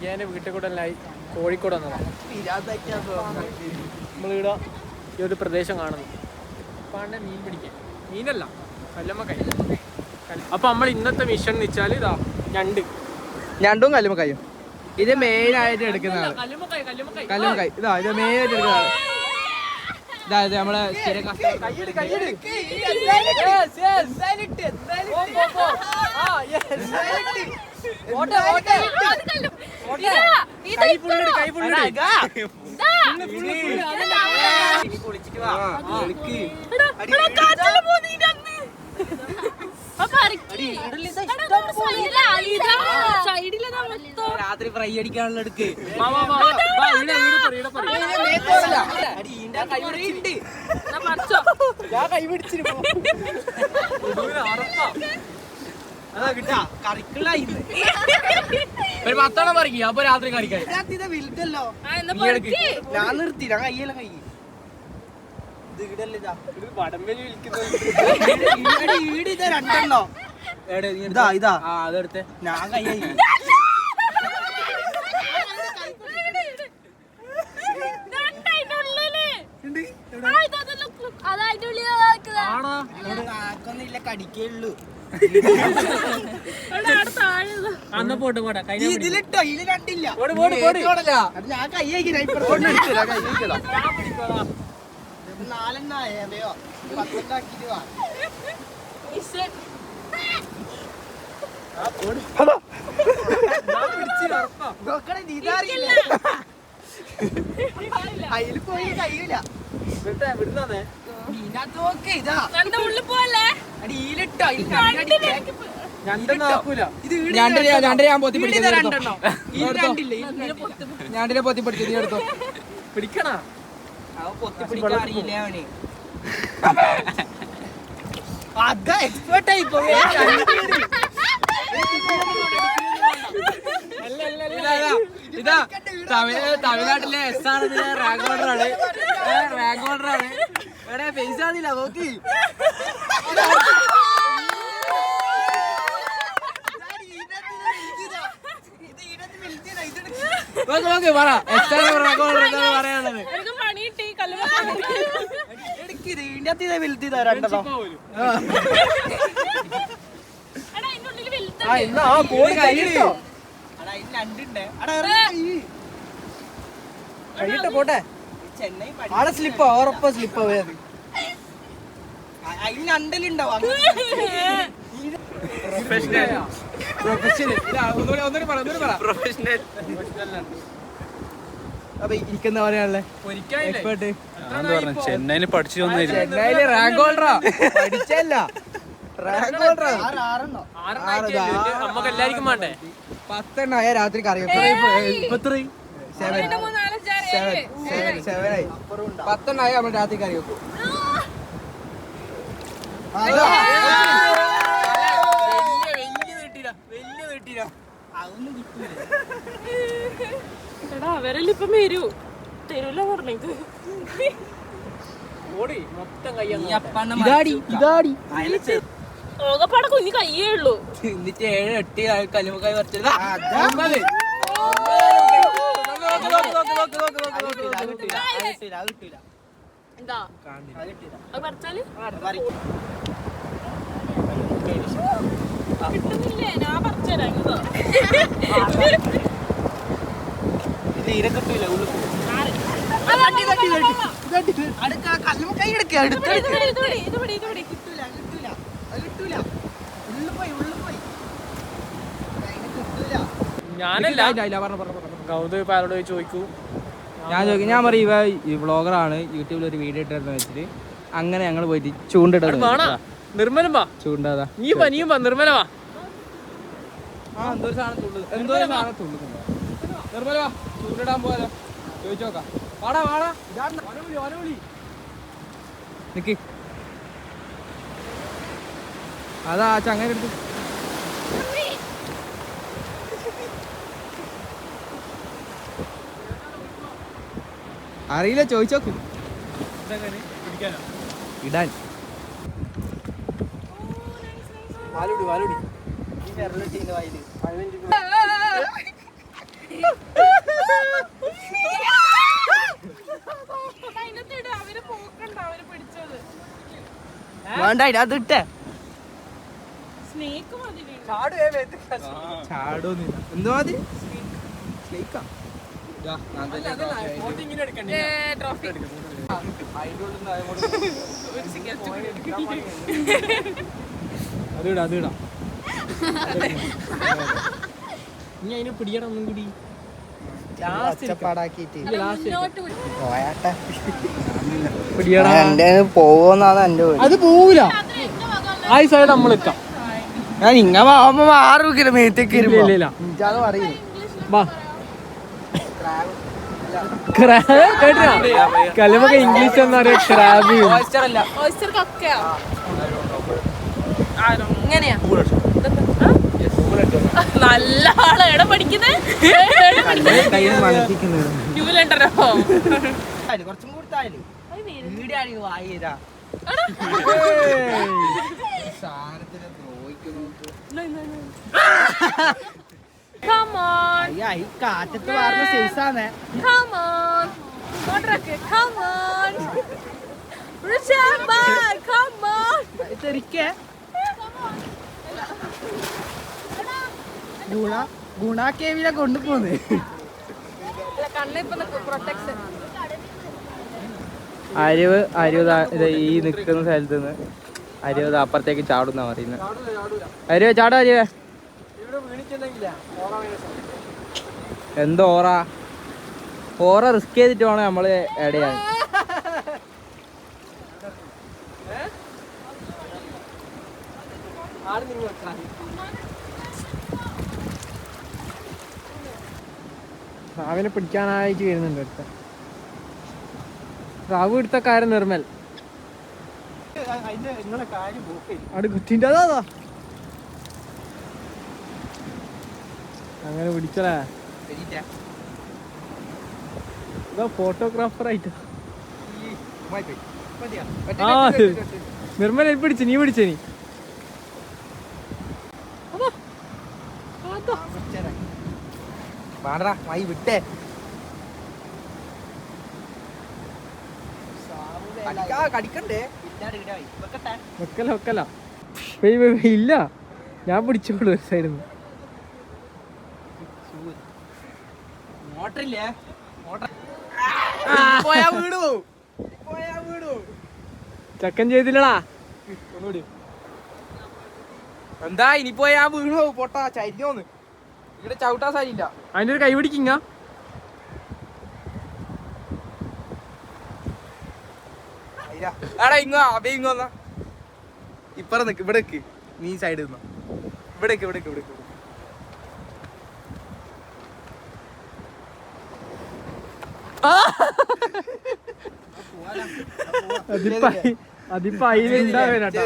ഞാൻ വീട്ടിൽ കൂടെ അല്ലായി കോഴിക്കോട് വന്നതാണ്. നമ്മളിവിടെ ഈ ഒരു പ്രദേശം കാണുന്നു. പാണ്ടെ മീൻ പിടിക്കാൻ, മീനല്ല കല്ലുമ്മക്കായ. അപ്പോൾ നമ്മൾ ഇന്നത്തെ മിഷൻ എന്ന് വെച്ചാൽ ഇതാ ഞണ്ടും കല്ലുമ്മക്കായും. ഇത് മെയിനായിട്ട് എടുക്കുന്നതാണ് കല്ലുമ്മക്കായ്. ഇതാ ഇത് മെയിനായിട്ട് എടുക്കുന്നതാണ്. ഇതായത് നമ്മളെ രാത്രി ഫ്രൈ അടിക്കാനുള്ള എടുക്ക്. ഒരു 10 പറിക്കുക. അപ്പൊ രാത്രി കറിക്കാൻ വലുതല്ലോ ഞാൻ നിർത്തി. ഞാൻ കയ്യല്ല കൈ രണ്ടെണ്ണോ ഇതാ ഇതാ അതെടുത്ത് ഞാൻ കൈ ആക്കൊന്നില്ല കടിക്കുള്ളൂ. ഇതിലിട്ടോ ഇതിൽ കണ്ടില്ല. ഞാൻ കൈ നാലെണ്ണയോ 10 അതിൽ പോയി കഴിയില്ല. ഞാണ്ടിനെ പൊത്തിപ്പിടിച്ചു നീ എടുത്തോ. പിടിക്കണ പൊത്തിപ്പിടിക്കാൻ അറിയില്ല അവന്. അതാ എക്സ്പെർട്ടായി ഇതാ തമിഴ്നാട്ടിലെ എസ് ആണ്. റാങ്ക് ഓർഡറാണ്. എവിടെ പൈസ ആണില്ല നോക്കി. നോക്ക് പറ എസ് ആണ് റാങ്ക് ഓർഡർ എന്താണ് പറയാനുള്ളത്? കഴിയിട്ട് പോട്ടെ. ആടെ സ്ലിപ്പ് ഉറപ്പാ സ്ലിപ്പ് പോയത്. അതിന് അണ്ടലുണ്ടാവും. അപ്പൊ ഇരിക്കുന്ന പറയാനല്ലേ എക്സ്പേർട്ട്. ചെന്നൈയിൽ പഠിച്ചു ചെന്നൈയില് റാങ്ക് ഹോൾഡറാ. പഠിച്ചല്ല റാങ്ക് ഹോൾഡറാ. നമുക്ക് എല്ലാവർക്കും വേണ്ടേ 10 ആയ രാത്രി കറി 7 10 നമ്മൾ രാത്രി കറി വെക്കും. അവരെല്ലാം വരൂ തരൂല പറഞ്ഞേക്ക്. ഓകപ്പാടെ കുഞ്ഞു കയ്യേ ഉള്ളൂ. എന്നിട്ട് 7-8 കല്ലുമ്മക്കായ് പറിച്ചത്. എന്താ അത് പറിച്ചാല് കിട്ടുന്നില്ലേ? ഞാൻ പറിച്ചുതരാം. കല്ലുമ്മക്കായ് എടുക്കുക. ഞാനല്ല ഗൗതം ഇപ്പൊ ആരോട് ചോദിക്കൂ. ഞാൻ പറയും ഇവ ഈ വ്ളോഗറാണ്, യൂട്യൂബിൽ ഒരു വീഡിയോ ഇട്ടെന്ന് വെച്ചിട്ട് അങ്ങനെ ഞങ്ങൾ പോയിട്ട് ചൂണ്ടിട്ട് നിർമ്മലം വാ. ചൂണ്ടാതാ നീയും വാ നിർമ്മല വാ. എന്തോ സാധനം തുള്ളുന്നുണ്ടോ? നിർമ്മല വാ ചൂണ്ടിടാൻ പോയാലോ ചോദിച്ചോക്കാം. വാടാ നിക്ക്. അതാ ചങ്ങനെ എടുത്തു. അറിയില്ല ചോദിച്ചോക്ക്. ഇടാൻ വേണ്ട അത് ഇട്ടേ സ്നേക്ക് മതി വീണ്ടും. ചാടോന്നില്ല എന്ത് മതി സ്നേക്കാ ട്രോഫി അതിടാ ഇനി അതിനെ പിടിക്കണം ഒന്നും കൂടി പോവോന്നാണ് എന്റെ അത് പോവൂല ആ സൈഡ് നമ്മൾ നിൽക്കാം ഞാൻ ഇങ്ങ ആറ് കിലോമീറ്റർ ഇല്ല പറയും വാ കേട്ടാ കലമൊക്കെ ഇംഗ്ലീഷ് എന്താ പറയാ ക്രാബ് ഓയിസ്റ്റർ കക്കയാ ഇങ്ങനെയാ നല്ല ആള് എവിടെ പഠിക്കുന്നേ ന്യൂലണ്ടനോ കുറച്ചും കൊടുത്തായാലും വീടാണ് വായിരാ സാധനത്തിനെ Come on, ഈ കാറ്റത്ത് വാർന്ന സൈസാണ് come on. Come on. Richard, come on. തെറിക്കേ ഗുണ കേവിനെ കൊണ്ടുപോന്ന് അരുവ് ഈ നിൽക്കുന്ന സ്ഥലത്ത് നിന്ന് അരുവ് അപ്പുറത്തേക്ക് ചാടുന്നാ പറയുന്നത് അരുവ് ചാടാ അരുവേ എന്തോ ഓറ റിസ്ക് ചെയ്തിട്ട് വേണം നമ്മള് എടയാൻ റാവിനെ പിടിക്കാനായിട്ട് വരുന്നുണ്ട് അടുത്ത റാവ് എടുത്ത കാര്യം നിർമ്മൽ അവിടെ കുത്തിൻ്റെ അതാ അങ്ങനെ പിടിച്ചടാ ഇതാ ഫോട്ടോഗ്രാഫർ ആയിട്ട് ആ നിർമ്മല പിടിച്ചു നീ പിടിച്ച നീ വിട്ടേ കടിക്കണ്ടേ വെക്കല ഇല്ല ഞാൻ പിടിച്ചോളൂ ഒരു സൈഡിൽ നിന്ന് മോട്ടറില്ലേ ചക്കൻ ചെയ്തില്ലടാ എന്താ ഇനി പോയാ വീണു പൊട്ടാ ചരിഞ്ഞോന്ന് ഇവിടെ ചവിട്ടാൻ സാരില്ല അതിന്റെ ഒരു കൈ പിടിക്കിങ്ങ ആടാ ഇങ്ങോ അബേ ഇങ്ങോന്ന ഇപ്പറ നിക്ക് ഇവിടെ നീ സൈഡ് നിന്നോ ഇവിടെ അതിപ്പോ അതിലുണ്ടാവേനട്ടാ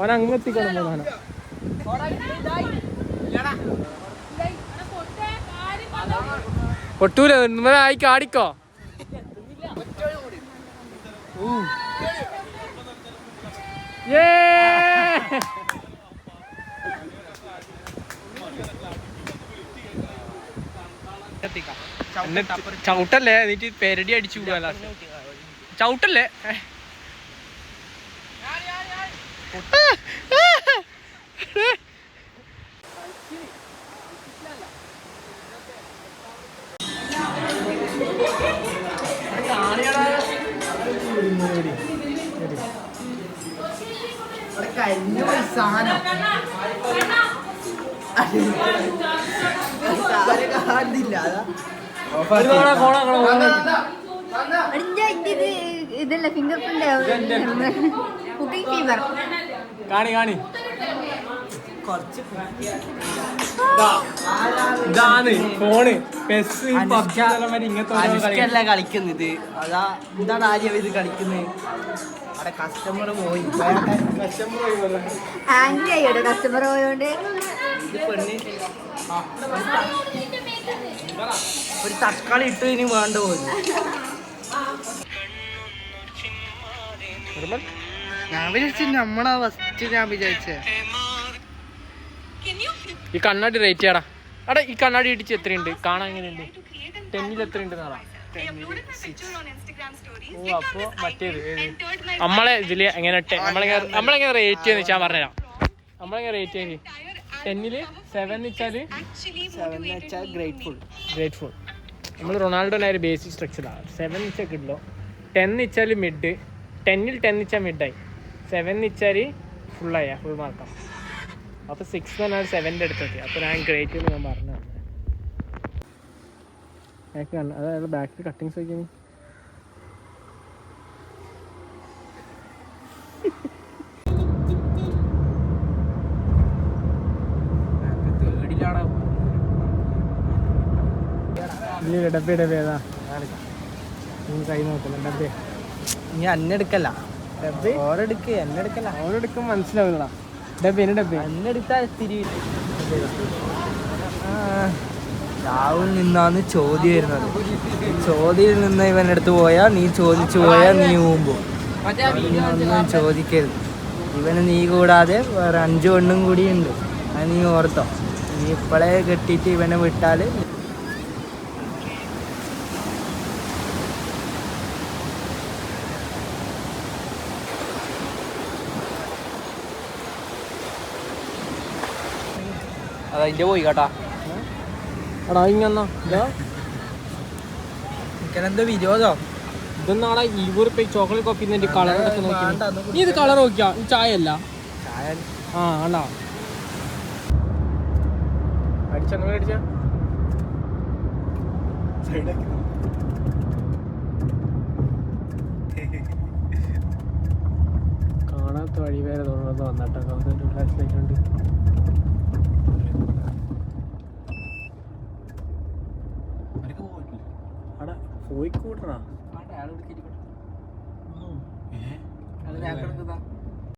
ഓനങ്ങെത്തിക്കണം പ്രധാനം പൊട്ടൂല ആയി കാടിക്കോ ചവിട്ടല്ലേ എന്നിട്ട് പെരടി അടിച്ചു പോകാ ചവിട്ടല്ലേ ഇതല്ല ഫിംഗർ പ്രിന്റ് കുക്കിംഗ് ഫീവർ കാണി ഇതാണ് ഫോണ് ഇങ്ങനത്തെ കളിക്കുന്നത് അതാ എന്താണ് ആര്യ ഇത് കളിക്കുന്നത് അവിടെ കസ്റ്റമർ പോയി ആംഗ്രി ആയിട്ടോ കസ്റ്റമർ പോയോണ്ട് ഇത് പെണ്ണ് ഒരു തക്കാളി ഇട്ട് ഇനി വേണ്ട പോലും. ഞാൻ വിചാരിച്ചു നമ്മളാ ഫസ്റ്റ് ഞാൻ വിചാരിച്ചേ. ഈ കണ്ണാടി റേറ്റ് ചെയ്യാടാ. എടാ ഈ കണ്ണാടി ഇടിച്ച് എത്രയുണ്ട് കാണാൻ? എങ്ങനെയുണ്ട്? 10ൽ എത്രയുണ്ട് നാളെ? ഓ അപ്പോൾ മറ്റേത് നമ്മളെ ഇതില് എങ്ങനെ നമ്മളെങ്ങനെ റേറ്റ് ചെയ്യുന്ന വെച്ചാൽ പറഞ്ഞുതരാം. നമ്മളെങ്ങനെ റേറ്റ് ചെയ്ത് 10ൽ 7 വെച്ചാല് ഗ്രേറ്റ്ഫുൾ. നമ്മൾ റൊണാൾഡോനെ ഒരു ബേസിക് സ്ട്രക്ചറാണ്. 7 വെച്ചാൽ കിട്ടില്ലോ. 10 വെച്ചാൽ മിഡ്. 10ൽ 10 വെച്ചാൽ മിഡായി. 7 വെച്ചാൽ ഫുൾ മാർക്കാണ്. അപ്പോൾ 6 പറഞ്ഞാൽ 7ൻ്റെ അടുത്തെത്തി. അപ്പോൾ ഞാൻ ഗ്രേറ്റ് എന്ന് ഞാൻ പറഞ്ഞു. അതായത് ബാക്കിൽ കട്ടിങ്സ് വയ്ക്കുന്നു. ഡബ്ബേ ഏതാ കൈ നോക്കണം? ഡബ്ബേ നീ അന്നെടുക്കല്ല, ഓരെടുക്ക്, എന്നെടുക്കല്ല. ഓരെടുക്കും മനസ്സിലാവില്ലടാ. ഡബ്ബേ അന്നെടുത്താ തിരി രാവിൽ നിന്നാന്ന് ചോദ്യം വരുന്നത്. ചോദ്യം നിന്ന് ഇവനെടുത്ത് പോയാ നീ ചോദിച്ചു പോയാ നീ ഊമ്പോ. ഒന്നും ചോദിക്കരുത്. ഇവന് നീ കൂടാതെ വേറെ 5 പെണ്ണും കൂടിയുണ്ട്. അത് നീ ഓർത്തോ. നീ ഇപ്പോഴേ കെട്ടിയിട്ട് ഇവനെ വിട്ടാൽ അതതിൻ്റെ പോയി കേട്ടാ. എടാ ഇങ്ങന്നാ എനിക്കെന്താ വിരോധം? ഇതൊന്നാളെ 20 രൂപ ചോക്ലേറ്റ് കോപ്പി കളർ നോക്കി. നീ ഇത് കളർ നോക്കിയാ? ചായ അല്ല. ആ ആണോ അടിച്ച കാണാത്ത വഴി വേറെ തോന്നുന്നത് വന്നിട്ടോ. ഫ്ലാഷ് ലൈറ്റ് ഉണ്ട്. അവിടെ പോയിക്കൂട്ടറാ.